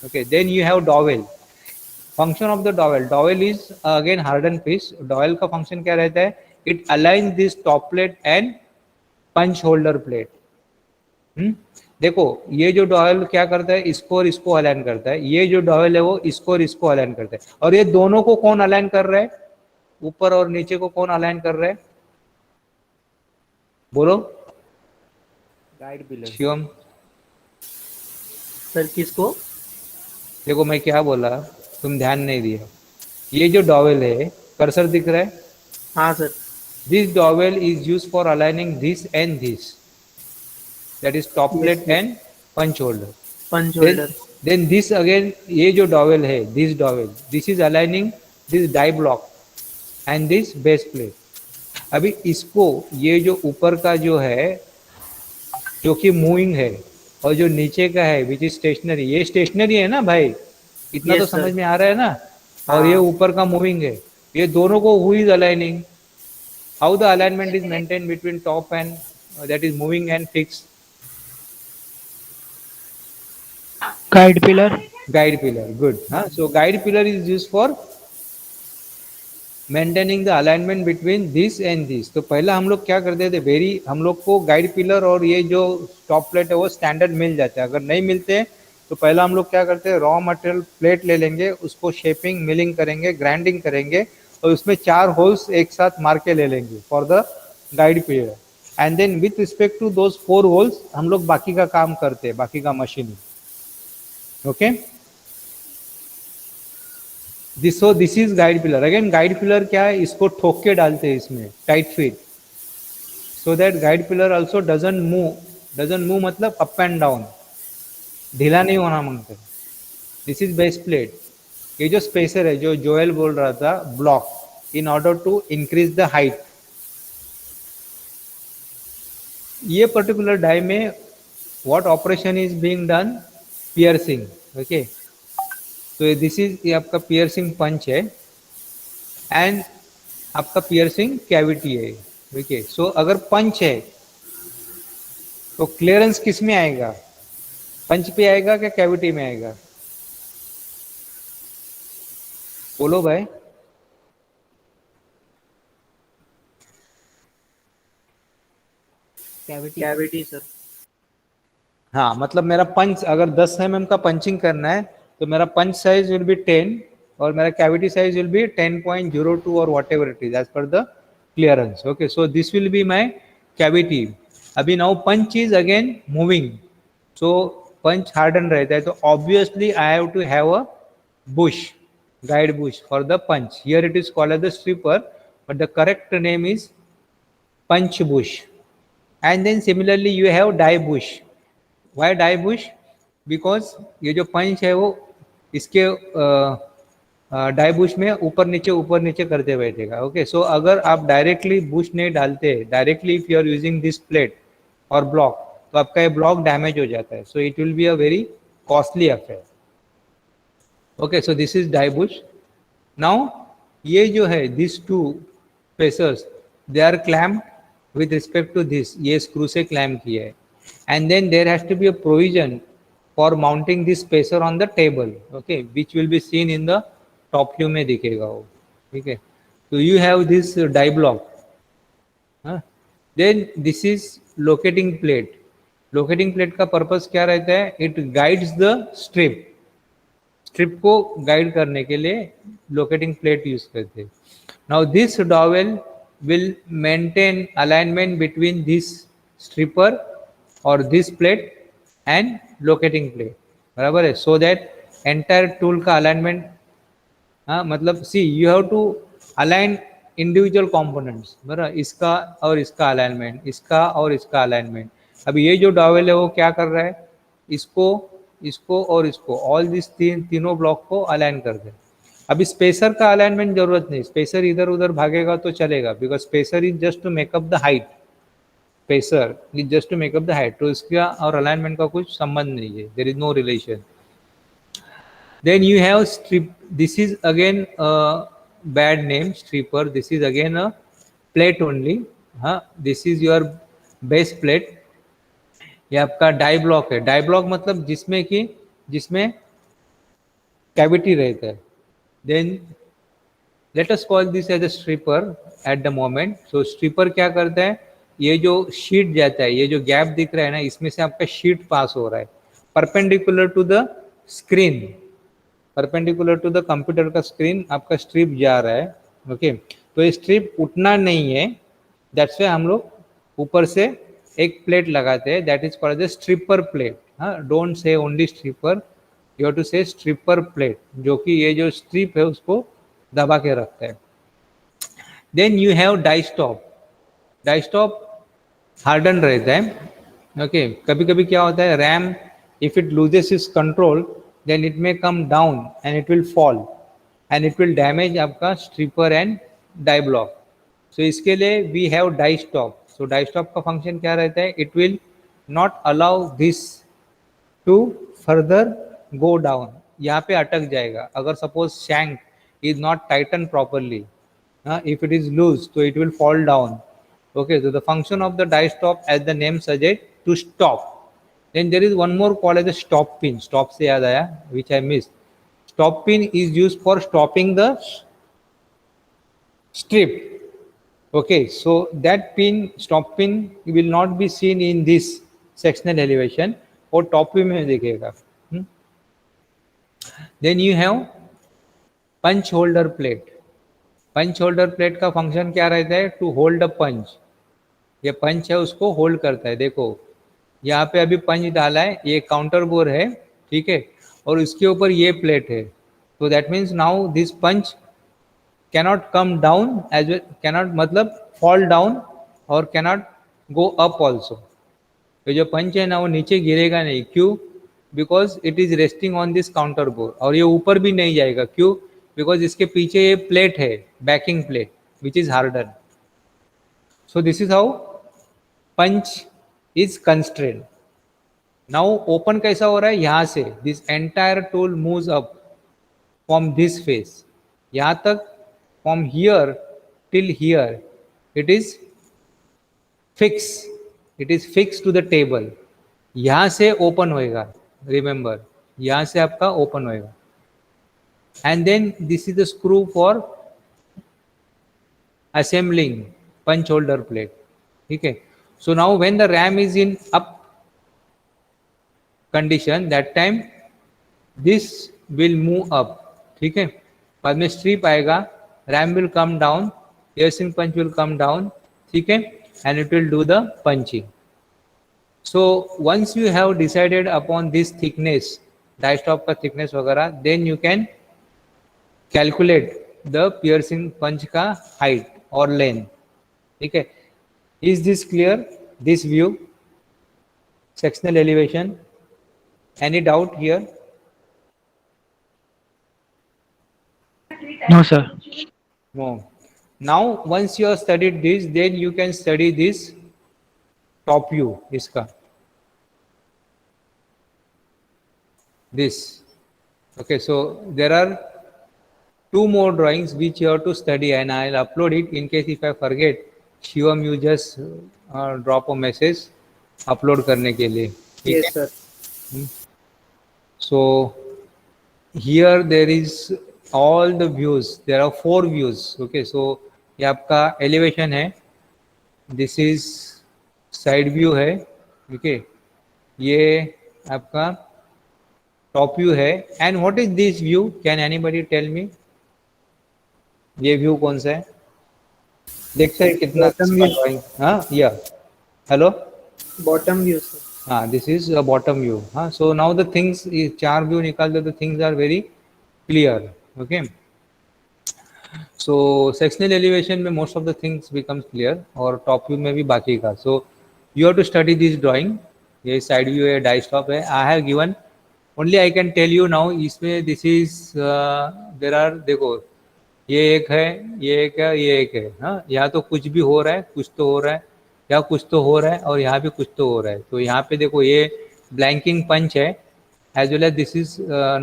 Okay, then you have dowel. Function of the dowel, dowel is again harden piece. Dowel का function क्या रहता है? It align this top plate and punch holder plate. देखो ये जो dowel क्या करता है, इसको और इसको अलाइन करता है. ये जो डॉवेल है वो इसको और इसको अलाइन करता है. और ये दोनों को कौन अलाइन कर रहा है? ऊपर और नीचे को कौन अलाइन कर रहा है? बोलो. Guide pillar. शिवम. सर किसको? देखो मैं क्या बोला, तुम ध्यान नहीं दिया. ये जो डॉवेल है, कर्सर दिख रहा है? हाँ sir. This dowel is used for aligning this and this, that is top plate and punch holder. Punch holder. Then this again, ये जो डॉवेल है, this dowel, this is aligning this die block and this base plate. अभी इसको, ये जो ऊपर का जो है जो कि मूविंग है, और जो नीचे का है विच इज स्टेशनरी, ये स्टेशनरी है ना भाई, इतना Yes, तो sir. समझ में आ रहा है ना. और ये ऊपर का मूविंग है. ये दोनों को who is aligning? How the alignment is maintain between top and that is moving and fix? Guide pillar. Guide pillar. Good. हाँ, so guide pillar is use for maintaining the alignment between this and this. तो पहला हम लोग क्या करते थे, हम लोग को गाइड पिलर और ये जो टॉप प्लेट है वो स्टैंडर्ड मिल जाता है. अगर नहीं मिलते तो पहला हम लोग क्या करते हैं, रॉ मटेरियल प्लेट ले लेंगे, उसको शेपिंग मिलिंग करेंगे, ग्राइंडिंग करेंगे, और उसमें 4 होल्स एक साथ मार के ले लेंगे for the guide pillar. And then with respect to those 4 holes हम लोग बाकी का काम करते हैं, बाकी का machining. Okay, this is guide pillar. Again guide pillar क्या है, इसको ठोक के डालते हैं इसमें tight fit, so that guide pillar also doesn't move मतलब अप एंड डाउन, ढीला नहीं होना मांगते. This is base plate. ये जो स्पेसर है, जो जोएल बोल रहा था, block, in order to increase the height. ये पर्टिकुलर डाई में what operation is being done? Piercing. Okay, तो दिस इज, ये आपका पियर्सिंग पंच है एंड आपका पियर्सिंग कैविटी है. ओके, सो अगर पंच है तो क्लियरेंस किस में आएगा? पंच पे आएगा क्या कैविटी में आएगा? बोलो भाई. Cavity sir. हाँ, मतलब मेरा पंच अगर 10 mm का पंचिंग करना है तो मेरा पंच साइज विल बी 10 और मेरा कैविटी साइज विल बी 10.02 और whatever it is as per the clearance. Okay, so this will be my cavity. अभी now punch is again moving, so punch harden रहता है, तो obviously I have to have a bush, guide bush for the punch. Here it is called as the stripper, but the correct name is punch bush. And then similarly you have die bush. Why die bush? Because ये जो पंच है वो इसके die Bush में ऊपर नीचे करते बैठेगा. ओके, सो अगर आप डायरेक्टली बुश नहीं डालते, directly if you are using this plate और ब्लॉक, तो आपका ये ब्लॉक डैमेज हो जाता है. So it will be a very costly affair. Okay, so this is die bush. Now ये जो है this 2 spacers, they are clamped with respect to this. ये स्क्रू से क्लैम्प किया है. And then there has to be a provision for mounting this spacer on the table, okay, which will be seen in the top view में दिखेगा वो. ठीक है, so you have this die block. Then this is locating plate. Locating plate का purpose क्या रहता है? It guides the strip. Strip को गाइड करने के लिए लोकेटिंग प्लेट यूज करते हैं. Now this dowel will maintain alignment between this stripper और this plate and locating plate. बराबर है, सो दैट एंटायर टूल का अलाइनमेंट हाँ मतलब see you have to align individual components, बराबर, इसका और इसका अलाइनमेंट, इसका और इसका अलाइनमेंट। अभी ये जो डॉवेल है वो क्या कर रहा है, इसको इसको और इसको, ऑल दिस तीनों ब्लॉक को अलाइन कर दे। अभी स्पेसर का अलाइनमेंट जरूरत नहीं, स्पेसर इधर उधर भागेगा तो चलेगा, because spacer is just to make up the height, spacer is just to make up the height, तो इसका और अलाइनमेंट का कुछ संबंध नहीं है, there is no relation. Then you have strip. This is again a bad name, stripper. This is again a plate only. This is your base plate. ये आपका डाई ब्लॉक है। डाई ब्लॉक मतलब जिसमें कैविटी रहता है। Then let us call this as a stripper at the moment. So stripper क्या करता है, ये जो शीट जाता है, ये जो गैप दिख रहा है ना, इसमें से आपका शीट पास हो रहा है perpendicular to the screen, perpendicular to the computer का स्क्रीन आपका स्ट्रिप जा रहा है। ओके, तो ये स्ट्रिप उठना नहीं है, दैट्स वाई हम लोग ऊपर से एक प्लेट लगाते हैं, that is called the stripper plate. Don't say only stripper, you have to say stripper plate, जो कि ये जो स्ट्रिप है उसको दबा के रखता है। Then you have die stop. Die stop harden रहता है। ओके, कभी कभी क्या होता है, ram if it loses its control then it may come down and it will fall and it will damage आपका stripper and die block. So इसके लिए we have die stop. So die stop का function क्या रहता है, it will not allow this to further go down. यहाँ पे अटक जाएगा अगर suppose shank is not tightened properly. If it is loose so it will fall down. Okay, so the function of the die stop as the name suggests to stop. Then there is one more called as a stop pin. Stop से याद आया, which I missed. Stop pin is used for stopping the strip. Okay, so that pin, stop pin, will not be seen in this sectional elevation, और top view में दिखेगा। Then you have punch holder plate. Punch holder plate का function क्या रहता है, to hold a punch. ये पंच है उसको होल्ड करता है। देखो यहाँ पे अभी पंच डाला है, ये काउंटर बोर है, ठीक है, और इसके ऊपर ये प्लेट है, तो that means now this punch cannot come down as well, cannot मतलब फॉल डाउन और कैनॉट गो अप ऑल्सो। तो जो पंच है ना वो नीचे गिरेगा नहीं, क्यों, because it is resting on this counter bore, और ये ऊपर भी नहीं जाएगा, क्यों, बिकॉज इसके पीछे ये प्लेट है, backing plate which is harden. So this is how punch is constrained. Now open कैसा हो रहा है, यहाँ से this entire tool moves up from this face, यहाँ तक from here till here it is fixed, it is fixed to the table. यहाँ से open होएगा, remember यहाँ से आपका open होएगा, and then this is the screw for assembling punch holder plate, ठीक है। So now when the RAM is in up condition, that time this will move up, ठीक है, बाद में strip आएगा, RAM will come down, piercing punch will come down, ठीक है, and it will do the punching. So once you have decided upon this thickness, die stop का thickness वगैरह, then you can calculate the piercing punch का height or length, ठीक है। Is this clear? This view, sectional elevation. Any doubt here? No, sir. No. Now, once you have studied this, then you can study this top view. इसका this. Okay, so there are two more drawings which you have to study, and I'll upload it in case if I forget. Shivam, you just drop a message upload करने के लिए, Yes, sir. So here there is all the views, there are 4 views. Okay, so ये आपका elevation है, this is side view है, okay, ये आपका top view है, and what is this view? Can anybody tell me? ये view कौन सा है, देखते हैं कितना ड्राइंग। हाँ, या हेलो, Bottom view, sir. हाँ, this is a bottom view. हाँ, so now the things, 4 view निकाल दो, the things are very clear. Okay, so sectional elevation में most of the things becomes clear, और टॉप व्यू में भी बाकी का. So you have to study this drawing. ये साइड व्यू है, डाई स्टॉप है. I have given only, I can tell you now, इसमें दिस इज देर आर, देखो ये एक है, ये एक है, ये एक है. हाँ, यहाँ तो कुछ भी हो रहा है, कुछ तो हो रहा है, यहाँ कुछ तो हो रहा है, और यहाँ भी कुछ तो हो रहा है. तो यहाँ पे देखो ये ब्लैंकिंग पंच है, as well as this is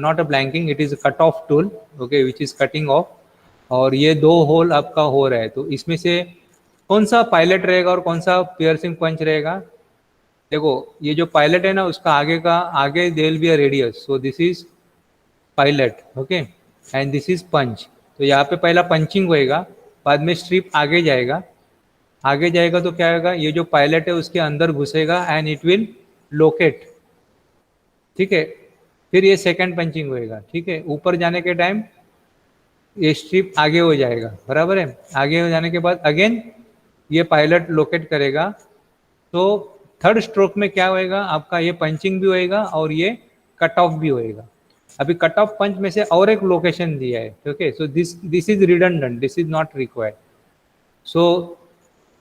not a blanking, it is a cut off tool, okay, which is cutting off. और ये दो होल आपका हो रहा है. तो इसमें से कौन सा पायलट रहेगा और कौन सा पियर्सिंग पंच रहेगा? देखो ये जो पायलट है ना, उसका आगे there will be a radius, so this is pilot, okay, and this is punch. तो यहाँ पे पहला पंचिंग होएगा, बाद में स्ट्रिप आगे जाएगा. आगे जाएगा तो क्या होगा, ये जो पायलट है उसके अंदर घुसेगा एंड इट विल लोकेट. ठीक है, फिर ये सेकंड पंचिंग होएगा. ठीक है, ऊपर जाने के टाइम ये स्ट्रिप आगे हो जाएगा, बराबर है. आगे हो जाने के बाद अगेन ये पायलट लोकेट करेगा. तो थर्ड स्ट्रोक में क्या होएगा आपका, ये पंचिंग भी होएगा और ये कट ऑफ भी होएगा. अभी कट ऑफ पंच में से और एक लोकेशन दिया है. Okay, so this is redundant, this is not required. So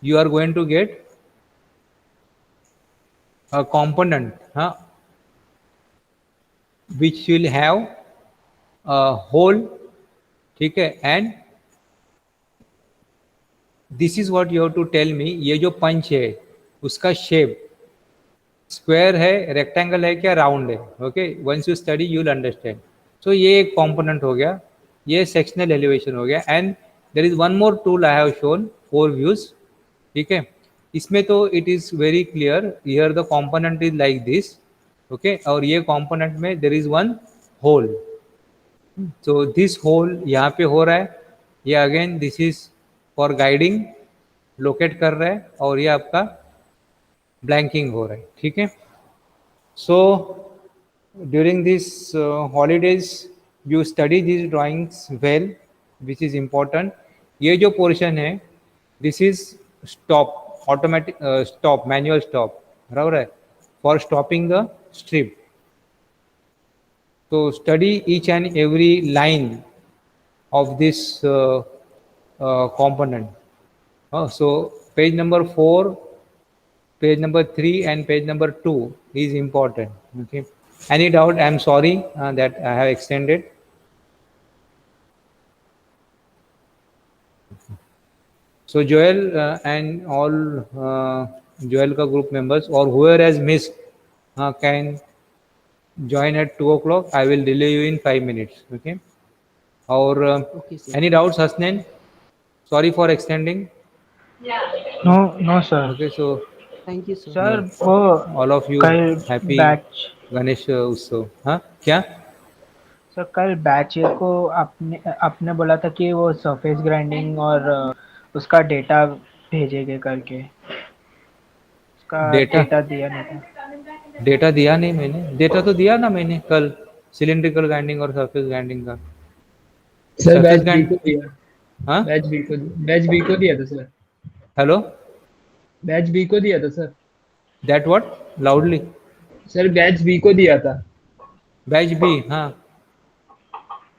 you are going to get a component, which will have a hole. ठीक है, and this is what you have to tell me, ये जो पंच है उसका shape square है, rectangle है, क्या round है? Okay, once you study you will understand. So ये एक कंपोनेंट हो गया, ये सेक्शनल एलिवेशन हो गया. And there is one more tool I have shown, 4 views. ठीक है, इसमें तो it is very clear, here the component is like this. Okay, और ये कंपोनेंट में देयर इज वन होल. तो दिस होल यहाँ पे हो रहा है, ये again this is for guiding, locate कर रहा है, और ये आपका ब्लैंकिंग हो रहा है. ठीक है, so during this holidays you study this drawings well, which is important. ये जो पोर्शन है this is stop, automatic stop, manual stop, बराबर है, for stopping the strip. So study each and every line of this component. So page number 4, page number 3 and page number 2 is important. Okay. Any doubt? I am sorry that I have extended. So Joel and all Joel ka group members or whoever has missed can join at 2 o'clock. I will delay you in 5 minutes. Okay. Or Okay, sir. any doubts, Hasnain? Sorry for extending. No, sir. Okay, so Thank you, sir. Sir वो all of you कल happy batch Ganesh उत्सव. हाँ क्या? Sir कल batch को आपने बोला था कि वो सरफेस ग्राइंडिंग और उसका डेटा भेजेंगे करके, उसका Data? डेटा दिया नहीं था. डेटा दिया नहीं मैंने, डेटा तो दिया ना मैंने कल, सिलिंड्रिकल ग्राइंडिंग और सरफेस ग्राइंडिंग का. Sir Surface batch B grind- को दिया. हाँ, बैच बी को दिया था सर. हेलो, बैच बी को दिया था sir. That what, loudly. Sir batch B को दिया था. बैच बी, हाँ.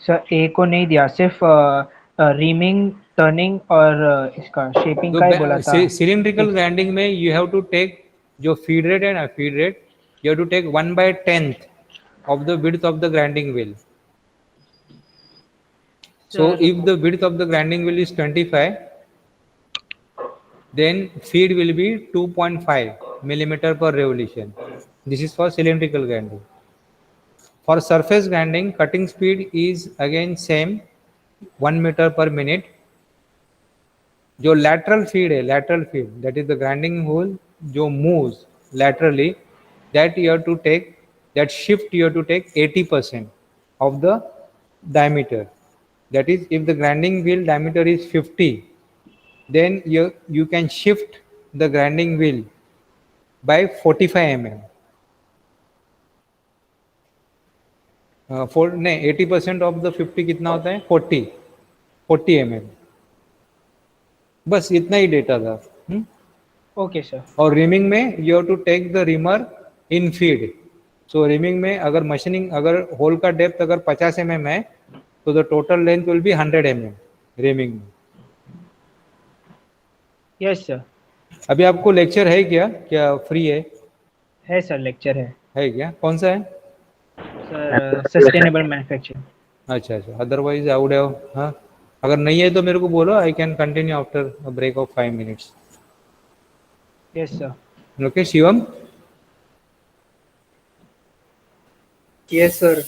सर ए को नहीं दिया, सिर्फ रीमिंग, टर्निंग और इसका शेपिंग का ही बोला था. सिलिंड्रिकल ग्राइंडिंग में यू हैव टू टेक जो फीड रेट है ना, feed rate you have to take 1/10 of the width of the grinding wheel. So if the width of the grinding wheel is 25, then feed will be 2.5 millimeter per revolution. This is for cylindrical grinding. For surface grinding, cutting speed is again same, 1 meter per minute. जो lateral feed है, lateral feed, that is the grinding wheel जो moves laterally, that you have to take, that shift you have to take 80% of the diameter. That is, if the grinding wheel diameter is 50, then you can shift the grinding wheel by 45 mm. 80% of the 50 कितना होता है? 40 mm. बस इतना ही data था. Okay sir. और reaming में you have to take the reamer in feed. So reaming में अगर मशीनिंग, अगर होल का डेप्थ अगर 50 mm है, तो the total length will be 100 mm. रेमिंग में। Yes sir. अभी आपको लेक्चर है क्या फ्री है सर, लेक्चर है क्या? कौन सा है? Sir sustainable manufacturing. अच्छा अच्छा, अदरवाइज आई वुड हैव, हाँ अगर नहीं है तो मेरे को बोलो, I can continue after a break of 5 minutes. Yes sir. Okay Shivam. Yes sir.